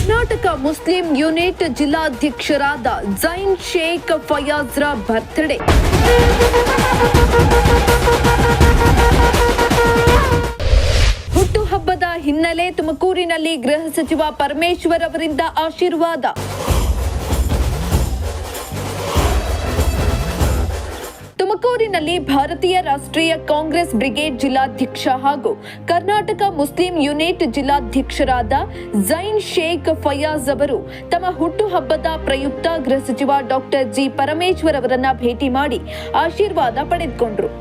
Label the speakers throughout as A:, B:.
A: Karnataka Muslim unit ಜಿಲ್ಲಾಧ್ಯಕ್ಷರಾದ ಜೈನ್ ಶೇಖ್ ಫಯಾಜ್ರ birthday. ಹುಟ್ಟುಹಬ್ಬದ ಹಿನ್ನೆಲೆ ತುಮಕೂರಿನಲ್ಲಿ ಗೃಹ ಸಚಿವ ಪರಮೇಶ್ವರ್ ಅವರಿಂದ ಆಶೀರ್ವಾದ. ತುಮಕೂರಿನಲ್ಲಿ ಭಾರತೀಯ ರಾಷ್ಟ್ರೀಯ ಕಾಂಗ್ರೆಸ್ ಬ್ರಿಗೇಡ್ ಜಿಲ್ಲಾಧ್ಯಕ್ಷ ಹಾಗೂ ಕರ್ನಾಟಕ ಮುಸ್ಲಿಂ ಯೂನಿಟ್ ಜಿಲ್ಲಾಧ್ಯಕ್ಷರಾದ ಜೈನ್ ಶೇಖ್ ಫಯಾಜ್ ಅವರು ತಮ್ಮ ಹುಟ್ಟುಹಬ್ಬದ ಪ್ರಯುಕ್ತ ಗೃಹ ಸಚಿವ ಡಾಕ್ಟರ್ ಜಿ ಪರಮೇಶ್ವರ್ ಅವರನ್ನ ಭೇಟಿ ಮಾಡಿ ಆಶೀರ್ವಾದ ಪಡೆದುಕೊಂಡರು.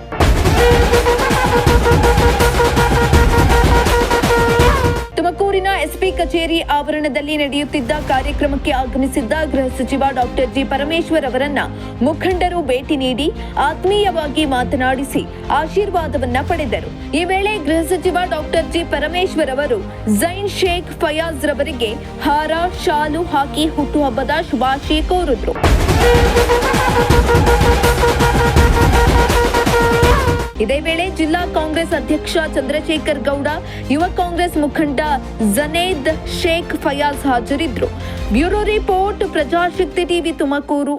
A: ತುಮಕೂರಿನ ಎಸ್ಪಿ ಕಚೇರಿ ಆವರಣದಲ್ಲಿ ನಡೆಯುತ್ತಿದ್ದ ಕಾರ್ಯಕ್ರಮಕ್ಕೆ ಆಗಮಿಸಿದ್ದ ಗೃಹ ಸಚಿವ ಡಾಕ್ಟರ್ ಜಿ ಪರಮೇಶ್ವರ್ ಅವರನ್ನ ಮುಖಂಡರು ಭೇಟಿ ನೀಡಿ ಆತ್ಮೀಯವಾಗಿ ಮಾತನಾಡಿಸಿ ಆಶೀರ್ವಾದವನ್ನ ಪಡೆದರು. ಈ ವೇಳೆ ಗೃಹ ಸಚಿವ ಡಾಕ್ಟರ್ ಜಿ ಪರಮೇಶ್ವರ್ ಅವರು ಜೈನ್ ಶೇಖ್ ಫಯಾಜ್ ರವರಿಗೆ ಹಾರ, ಶಾಲು ಹಾಕಿ ಹುಟ್ಟುಹಬ್ಬದ ಶುಭಾಶಯ ಕೋರಿದ್ರು. ಇದೇ ವೇಳೆ ಜಿಲ್ಲಾ ಕಾಂಗ್ರೆಸ್ ಅಧ್ಯಕ್ಷ ಚಂದ್ರಶೇಖರ್ ಗೌಡ, ಯುವ ಕಾಂಗ್ರೆಸ್ ಮುಖಂಡ ಜನೇದ್ ಶೇಖ್ ಫಯಾಜ್ ಹಾಜರಿದ್ದರು. Bureau report, Prajashakti TV, Tumakuru.